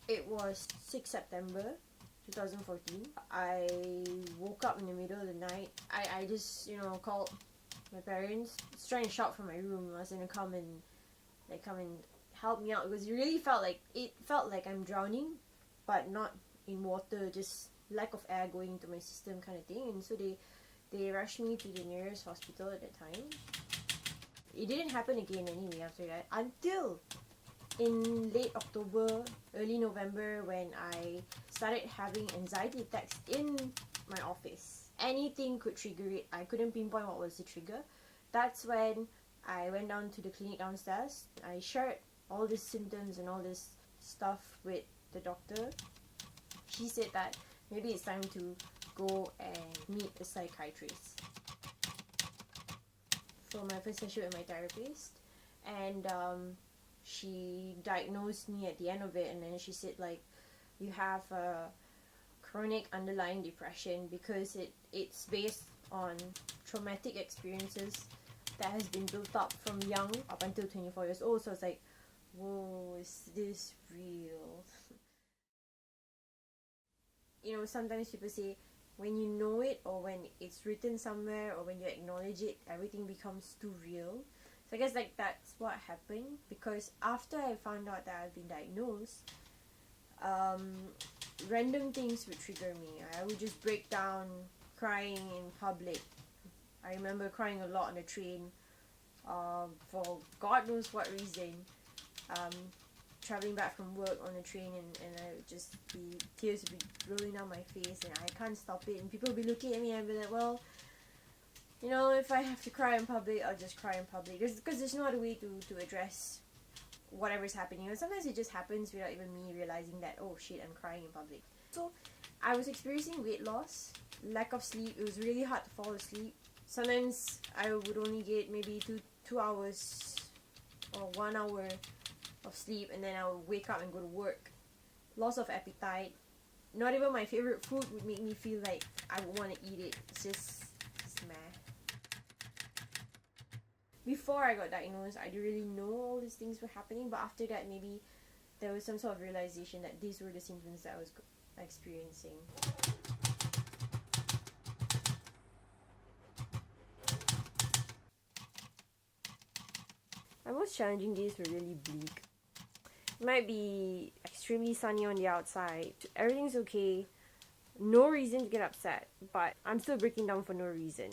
It was 6 September 2014. I woke up in the middle of the night. I just, called my parents. I was trying to shout from my room. I was going to come and help me out, because it felt like I'm drowning, but not in water, just lack of air going into my system kind of thing. And so they rushed me to the nearest hospital at that time. It didn't happen again anyway after that, until in late October, early November, when I started having anxiety attacks in my office. Anything could trigger it. I couldn't pinpoint what was the trigger. That's when I went down to the clinic downstairs. I shared all these symptoms and all this stuff with the doctor. She said that maybe it's time to go and meet a psychiatrist for my first session with my therapist. And she diagnosed me at the end of it, and then she said, like, you have a chronic underlying depression, because it's based on traumatic experiences that has been built up from young up until 24 years old. So it's like, whoa, is this real? Sometimes people say, when you know it, or when it's written somewhere, or when you acknowledge it, everything becomes too real. So I guess that's what happened, because after I found out that I've been diagnosed, random things would trigger me. I would just break down crying in public. I remember crying a lot on the train, for God knows what reason. Traveling back from work on the train, and I would just tears would be rolling down my face, and I can't stop it, and people would be looking at me, and I'd be like, well, if I have to cry in public, I'll just cry in public, because there's no other way to address whatever's happening. Sometimes it just happens without even me realizing that, oh shit, I'm crying in public. So I was experiencing weight loss, lack of sleep. It was really hard to fall asleep. Sometimes I would only get maybe two hours or 1 hour of sleep, and then I would wake up and go to work. Loss of appetite. Not even my favorite food would make me feel like I would want to eat it. It's just meh. Before I got diagnosed, I didn't really know all these things were happening, but after that, maybe there was some sort of realization that these were the symptoms that I was experiencing. My most challenging days were really bleak. It might be extremely sunny on the outside. Everything's okay. No reason to get upset, but I'm still breaking down for no reason.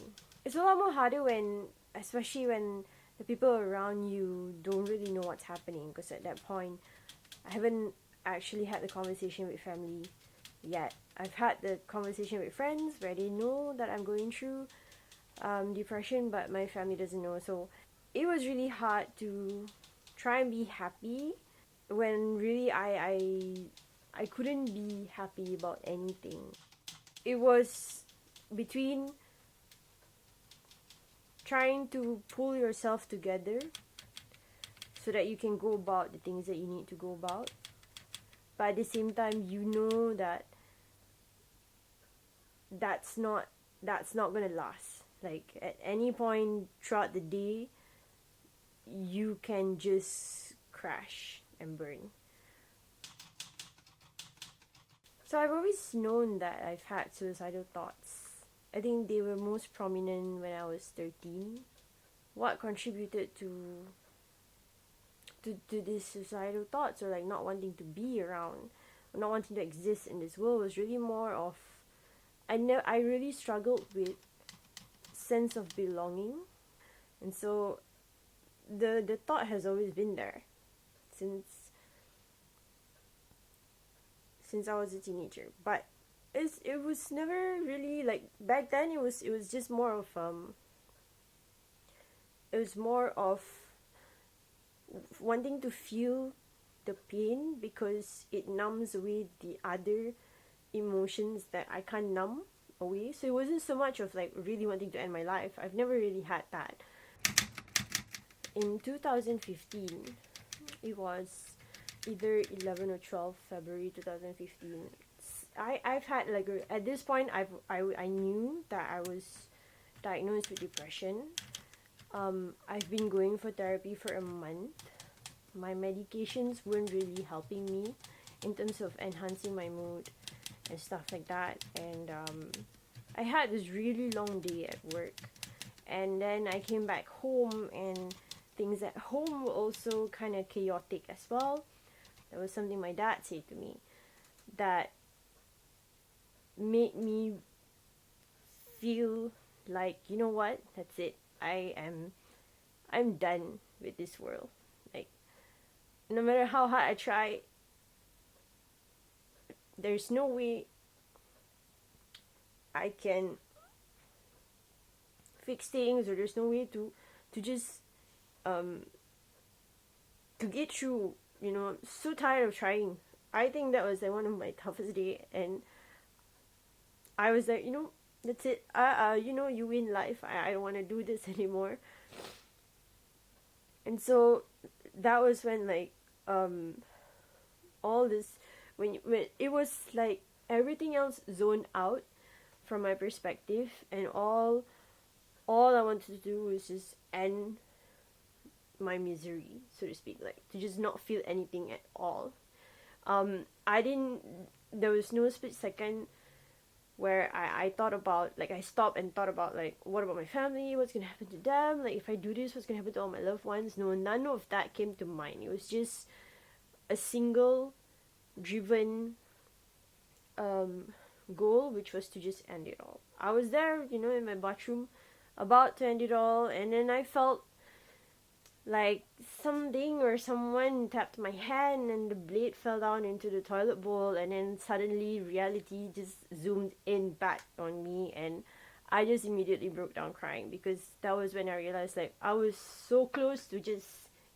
It's a lot more harder especially when the people around you don't really know what's happening, because at that point, I haven't actually had the conversation with family yet. I've had the conversation with friends where they know that I'm going through depression, but my family doesn't know. So it was really hard to try and be happy when really I couldn't be happy about anything. It was between trying to pull yourself together so that you can go about the things that you need to go about, but at the same time, you know that that's not gonna last. Like, at any point throughout the day, you can just crash and burn. So I've always known that I've had suicidal thoughts. I think they were most prominent when I was 13. What contributed to these suicidal thoughts, or like not wanting to be around, or not wanting to exist in this world, was really more of, I really struggled with sense of belonging. And so the thought has always been there since I was a teenager. But it was never really, like, back then it was just more of it was more of wanting to feel the pain, because it numbs away the other emotions that I can't numb away. So it wasn't so much of like really wanting to end my life. I've never really had that. In 2015, it was either 11 or 12 February 2015. I've had like at this point I knew that I was diagnosed with depression. I've been going for therapy for a month. My medications weren't really helping me, in terms of enhancing my mood and stuff like that. And I had this really long day at work, and then I came back home, and things at home were also kind of chaotic as well. That was something my dad said to me that made me feel like, you know what, that's it. I'm done with this world. Like, no matter how hard I try, there's no way I can fix things, or there's no way to just to get through. You know, I'm so tired of trying. I think that was like one of my toughest day, and I was like, you know, that's it. You know, you win life. I don't want to do this anymore. And so that was when like all this, when it was like everything else zoned out from my perspective, and all I wanted to do was just end my misery, so to speak, like to just not feel anything at all. I didn't. There was no split second where I thought about, like, I stopped and thought about, like, what about my family? What's gonna happen to them? Like, if I do this, what's gonna happen to all my loved ones? No, none of that came to mind. It was just a single driven goal, which was to just end it all. I was there, you know, in my bathroom, about to end it all, and then I felt like something or someone tapped my hand, and the blade fell down into the toilet bowl, and then suddenly reality just zoomed in back on me, and I just immediately broke down crying, because that was when I realized, like, I was so close to just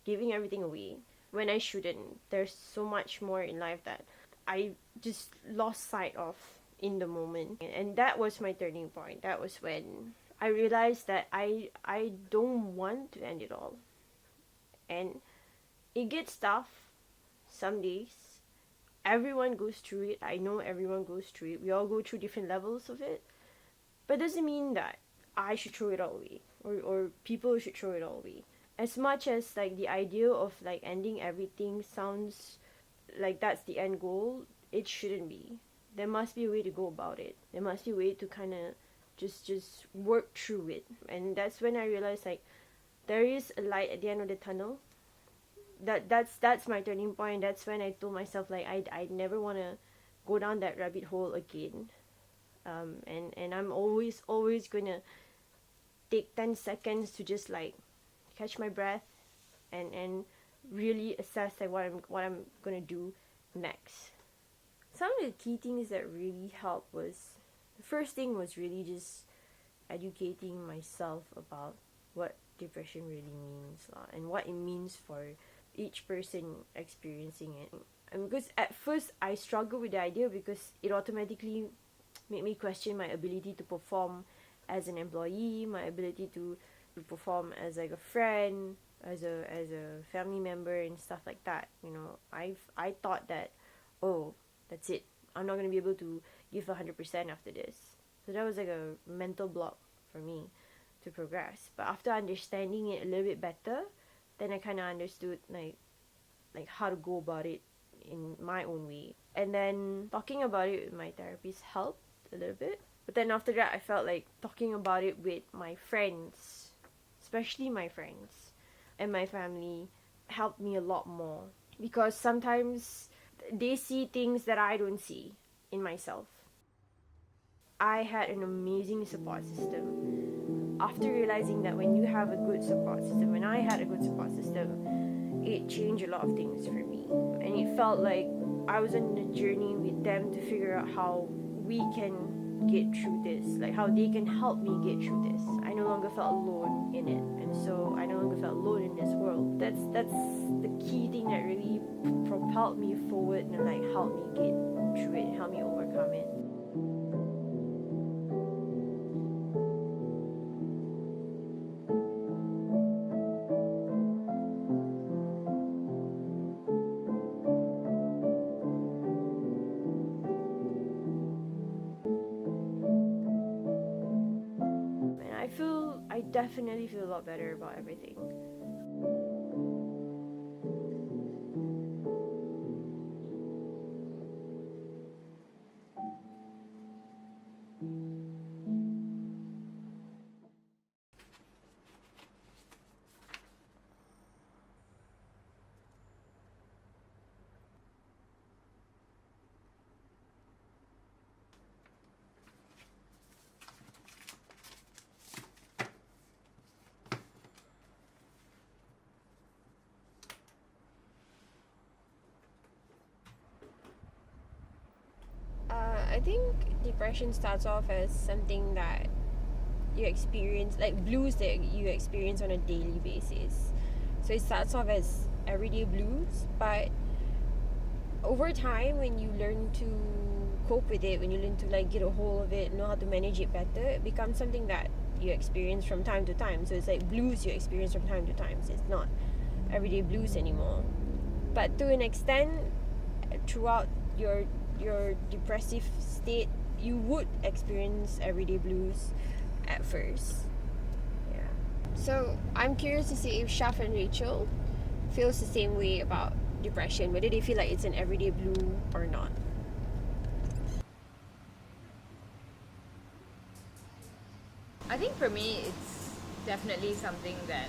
giving everything away when I shouldn't. There's so much more in life that I just lost sight of in the moment, and that was my turning point. That was when I realized that I don't want to end it all. And it gets tough some days. Everyone goes through it. I know everyone goes through it. We all go through different levels of it. But it doesn't mean that I should throw it all away, or people should throw it all away. As much as like the idea of like ending everything sounds like that's the end goal, it shouldn't be. There must be a way to go about it. There must be a way to kind of just work through it. And that's when I realized, like, there is a light at the end of the tunnel. That's my turning point. That's when I told myself, like, I never want to go down that rabbit hole again. And I'm always gonna take 10 seconds to just like catch my breath and really assess like what I'm gonna do next. Some of the key things that really helped was, the first thing was really just educating myself about what depression really means, and what it means for each person experiencing it. And because at first I struggled with the idea, because it automatically made me question my ability to perform as an employee, my ability to perform as like a friend, as a family member and stuff like that. You know, I thought that, oh, that's it. I'm not gonna be able to give 100% after this. So that was like a mental block for me to progress. But after understanding it a little bit better, then I kind of understood like how to go about it in my own way. And then talking about it with my therapist helped a little bit. But then after that, I felt like talking about it with my friends, especially my friends and my family, helped me a lot more, because sometimes they see things that I don't see in myself. I had an amazing support system. After realizing that when you have a good support system, when I had a good support system, it changed a lot of things for me. And it felt like I was on a journey with them to figure out how we can get through this, like how they can help me get through this. I no longer felt alone in it, and so I no longer felt alone in this world. That's the key thing that really propelled me forward and like helped me get through it, helped me overcome it. And I definitely feel a lot better about everything. I think depression starts off as something that you experience, like blues that you experience on a daily basis. So it starts off as everyday blues, but over time, when you learn to cope with it, when you learn to like get a hold of it, know how to manage it better, it becomes something that you experience from time to time. So it's like blues you experience from time to time. So it's not everyday blues anymore. But to an extent, throughout your depressive state, you would experience everyday blues at first. Yeah. So I'm curious to see if Shaf and Rachel feels the same way about depression, whether they feel like it's an everyday blue or not. I think for me, it's definitely something that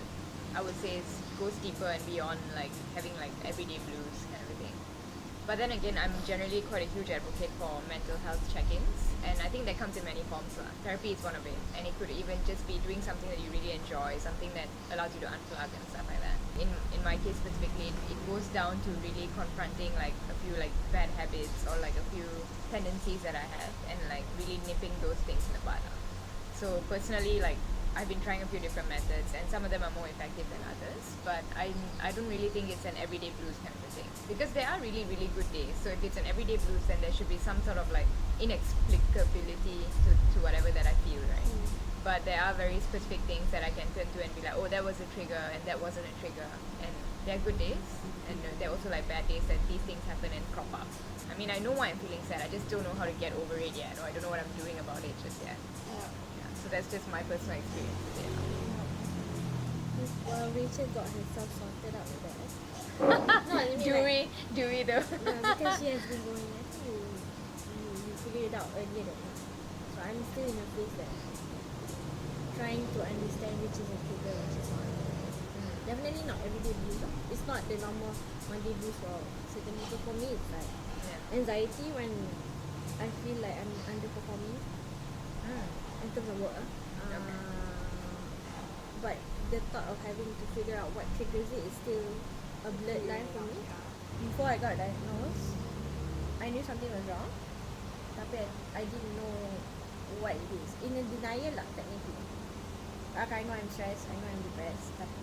I would say goes deeper and beyond like having like everyday blues kind of a thing. But then again, I'm generally quite a huge advocate for mental health check-ins, and I think that comes in many forms. Therapy is one of it, and it could even just be doing something that you really enjoy, something that allows you to unplug and stuff like that. In my case specifically, it goes down to really confronting like a few like bad habits or like a few tendencies that I have, and like really nipping those things in the bud. So personally, like I've been trying a few different methods, and some of them are more effective than others. But I don't really think it's an everyday blues kind of a thing, because there are really really good days. So if it's an everyday blues, then there should be some sort of like inexplicability to whatever that I feel, right? But there are very specific things that I can turn to and be like, oh, that was a trigger, and that wasn't a trigger. And there are good days, and there are also like bad days that these things happen and crop up. I mean, I know why I'm feeling sad. I just don't know how to get over it yet, or I don't know what I'm doing about it just yet. So that's just my personal experience with it. Well, Rachel got herself sorted out with that. No, I mean, Do we though? no, because she has been going. I think you figured it out earlier than me. So I'm still in a phase that trying to understand which is a trigger, which is not. Definitely not everyday blues. It's not the normal Monday blues for certain people. For me, it's like anxiety when I feel like I'm underperforming. In terms of work. But the thought of having to figure out what triggers it is still a blurred line for me. Before I got diagnosed, I knew something was wrong, tapi I didn't know what it is. In a denial lah, technically. Like, I know I'm stressed, I know I'm depressed, tapi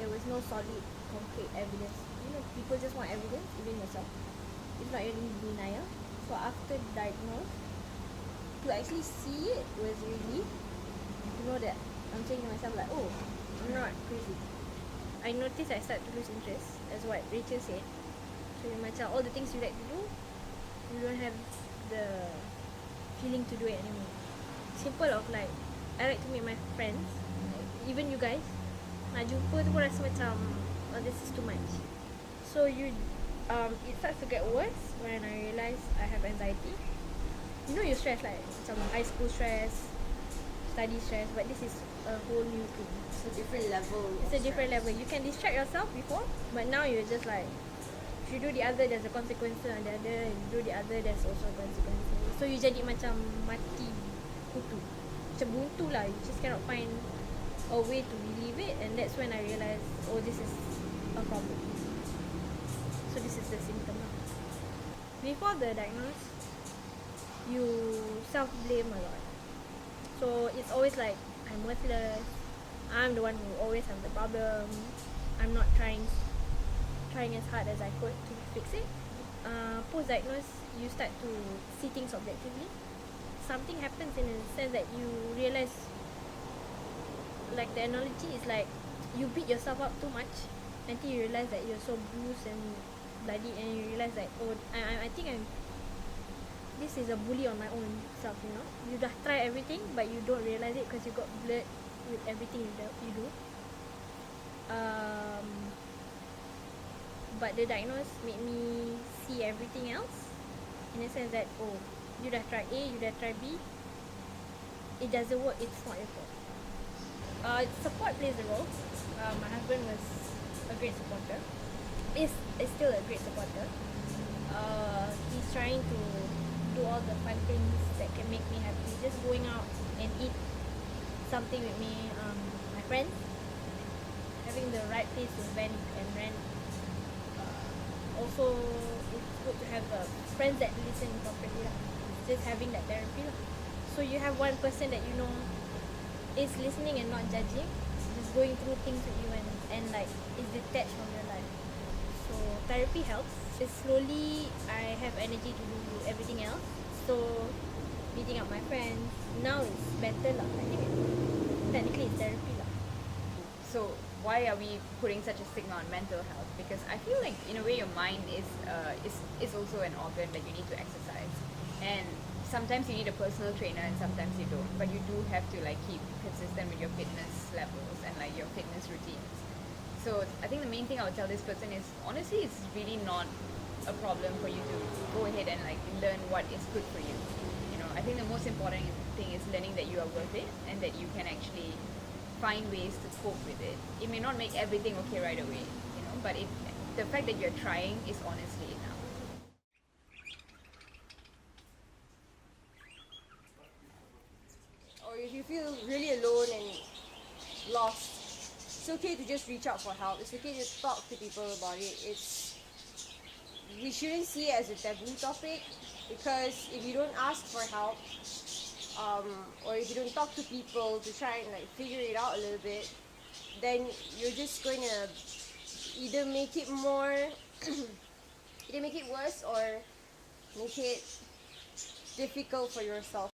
there was no solid, concrete evidence. You know, people just want evidence, even yourself. It's not even denial. So after diagnosed, to actually see it was really to know that I'm saying to myself like, oh, I'm not crazy. I noticed I start to lose interest, as what Rachel said. So macam all the things you like to do, you don't have the feeling to do it anymore. Simple of like, I like to meet my friends, like, even you guys, nak jumpa tu pun rasa macam, oh, this is too much. So it starts to get worse when I realise I have anxiety. You know, you stress like macam high school stress, study stress, but this is a whole new thing. It's a different level. It's a different level. You can distract yourself before, but now you're just like, if you do the other, there's a consequence on the other. If you do the other, there's also a consequence. So you jadi macam mati kutu, macam buntu lah. You just cannot find a way to relieve it, and that's when I realised, oh, this is a problem. So this is the symptom lah. Before the diagnosis, you self-blame a lot. So it's always like, I'm worthless, I'm the one who always have the problem, I'm not trying as hard as I could to fix it. Post-diagnosis, you start to see things objectively. Something happens in a sense that you realise, like the analogy is like, you beat yourself up too much until you realise that you're so bruised and bloody, and you realise that, oh, I think this is a bully on my own self, you know. You dah try everything, but you don't realise it because you got blurred with everything you do. But the diagnosis made me see everything else in a sense that, oh, you dah try A, you dah try B, it doesn't work, it's not your fault. Support plays a role. My husband was a great supporter. Is still a great supporter. He's trying to do all the fun things that can make me happy. Just going out and eat something with me, my friends, having the right place to vent and rant. Also, it's good to have friends that listen properly lah. just having that therapy lah. So you have one person that you know is listening and not judging, just going through things with you and like is detached from your life. So therapy helps. It's slowly I have energy to do everything else. So meeting up my friends now is better lah. I think technically it's therapy lah. So why are we putting such a stigma on mental health? Because I feel like in a way your mind is also an organ that you need to exercise, and sometimes you need a personal trainer and sometimes you don't. But you do have to like keep consistent with your fitness levels and like your fitness routines. So I think the main thing I would tell this person is honestly it's really not a problem for you to go ahead and like learn what is good for you. You know, I think the most important thing is learning that you are worth it and that you can actually find ways to cope with it. It may not make everything okay right away, you know, but the fact that you're trying is honestly enough. Or if you feel really alone and lost, it's okay to just reach out for help. It's okay to talk to people about it. We shouldn't see it as a taboo topic, because if you don't ask for help, or if you don't talk to people to try and like figure it out a little bit, then you're just going to either make it more, either make it worse or make it difficult for yourself.